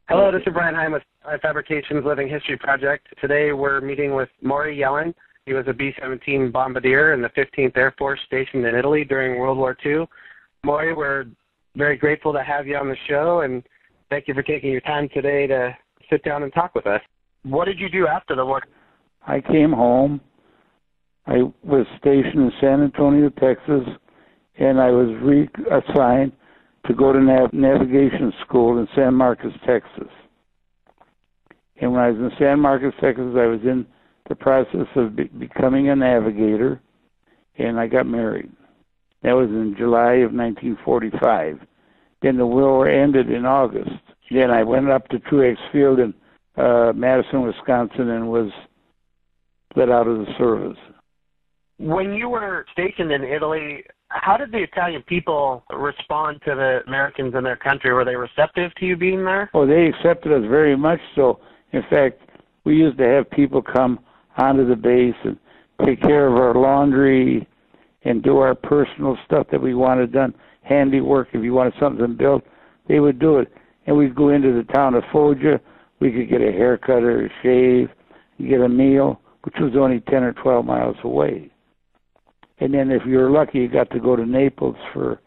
Hello, this is Brian Heim with Fabrication's Living History Project. Today we're meeting with Morrie Yellen. He was a B-17 Bombardier in the 15th Air Force stationed in Italy during World War II. Morrie, we're very grateful to have you on the show, and thank you for taking your time today to sit down and talk with us. What did you do after the war? I came home. I was stationed in San Antonio, Texas, and I was reassigned to go to navigation school in San Marcos, Texas. And when I was in San Marcos, Texas, I was in the process of becoming a navigator, and I got married. That was in July of 1945. Then the war ended in August. Then I went up to Truex Field in Madison, Wisconsin, and was let out of the service. When you were stationed in Italy, how did the Italian people respond to the Americans in their country? Were they receptive to you being there? Oh, they accepted us very much so. In fact, we used to have people come onto the base and take care of our laundry and do our personal stuff that we wanted done, handiwork. If you wanted something built, they would do it. And we'd go into the town of Foggia. We could get a haircut or a shave, and get a meal, which was only 10 or 12 miles away. And then if you were lucky, you got to go to Naples for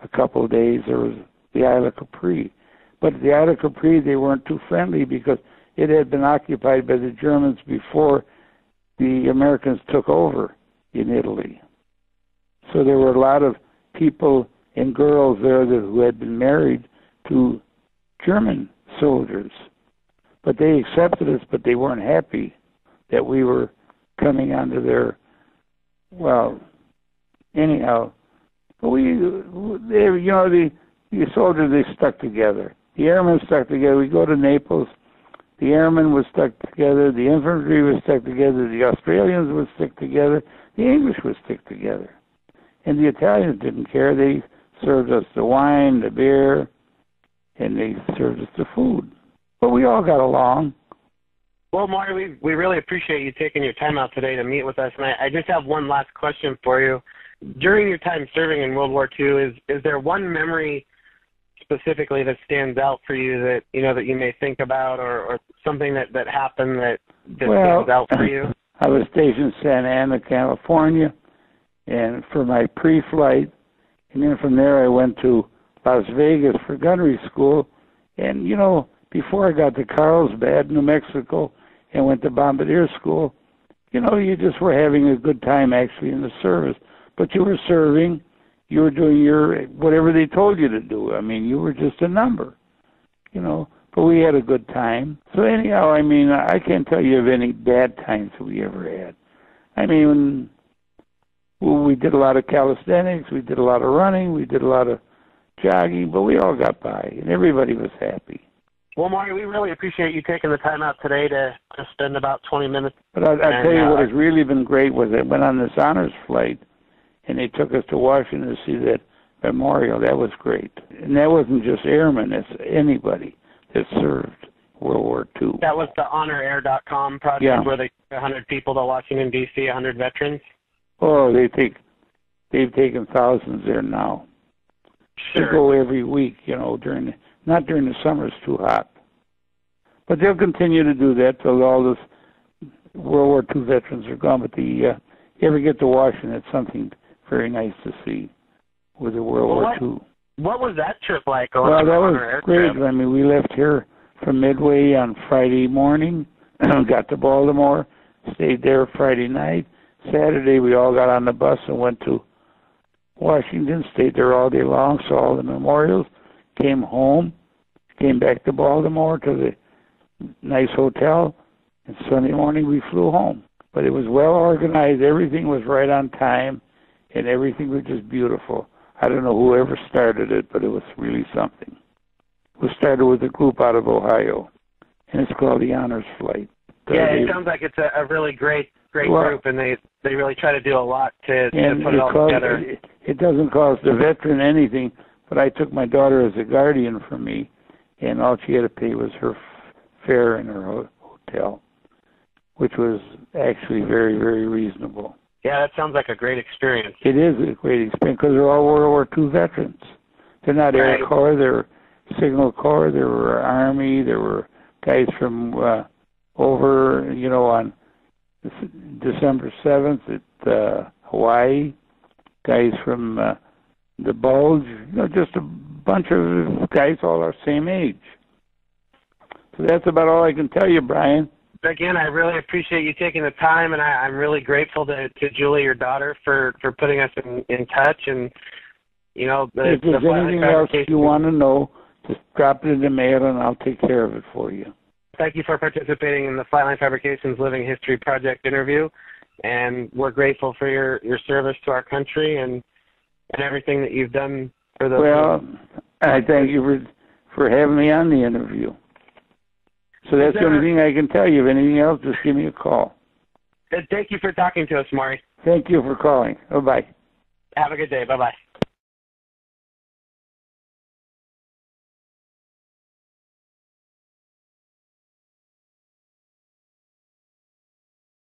a couple of days. There was the Isle of Capri. But the Isle of Capri, they weren't too friendly because it had been occupied by the Germans before the Americans took over in Italy. So there were a lot of people and girls there who had been married to German soldiers. But they accepted us, but they weren't happy that we were coming onto their, well, anyhow, the soldiers, they stuck together. The airmen stuck together. We go to Naples. The airmen were stuck together. The infantry was stuck together. The Australians were stuck together. The English were stuck together. And the Italians didn't care. They served us the wine, the beer, and they served us the food. But we all got along. Well, Morrie, we really appreciate you taking your time out today to meet with us. And I just have one last question for you. During your time serving in World War II, is there one memory specifically that stands out for you that you may think about, or something that happened that stands out for you? I was stationed in Santa Ana, California, and for my pre-flight, and then from there I went to Las Vegas for gunnery school. And before I got to Carlsbad, New Mexico, and went to Bombardier school, you just were having a good time actually in the service. But you were serving, you were doing whatever they told you to do. I mean, you were just a number, but we had a good time. So anyhow, I can't tell you of any bad times that we ever had. We did a lot of calisthenics, we did a lot of running, we did a lot of jogging, but we all got by, and everybody was happy. Well, Morrie, we really appreciate you taking the time out today to spend about 20 minutes. But I'll tell you what has really been great was I went on this honors flight, and they took us to Washington to see that memorial. That was great. And that wasn't just airmen. That's anybody that served World War II. That was the HonorAir.com project where they took 100 people to Washington, D.C., 100 veterans? Oh, they've taken thousands there now. Sure. They go every week, not during the summer, it's too hot. But they'll continue to do that till all this World War II veterans are gone. But you ever get to Washington, it's something very nice to see with the World War II. What was that trip like? Well, that was great. Trip? We left here from Midway on Friday morning, got to Baltimore, stayed there Friday night. Saturday, we all got on the bus and went to Washington, stayed there all day long, saw all the memorials, came home, came back to Baltimore to the nice hotel, and Sunday morning we flew home. But it was well organized, everything was right on time, and everything was just beautiful. I don't know who ever started it, but it was really something. We started with a group out of Ohio, and it's called the Honors Flight. It sounds like it's a really great group, and they really try to do a lot to put it all together. It doesn't cost the veteran anything, but I took my daughter as a guardian for me, and all she had to pay was her fare in her hotel, which was actually very, very reasonable. Yeah, that sounds like a great experience. It is a great experience because they're all World War II veterans. They're not Air Corps, they're Signal Corps, there were Army, there were guys from over, on December 7th at Hawaii, guys from the Bulge, just a bunch of guys all our same age. So that's about all I can tell you, Brian. Again, I really appreciate you taking the time, and I'm really grateful to Julie, your daughter, for putting us in touch. And, if there's anything else you want to know, just drop it in the mail, and I'll take care of it for you. Thank you for participating in the Flightline Fabrications Living History Project interview, and we're grateful for your service to our country and everything that you've done for the... Well, I thank you for having me on the interview. So that's the only thing I can tell you. If anything else, just give me a call. Thank you for talking to us, Morrie. Thank you for calling. Bye-bye. Have a good day. Bye-bye.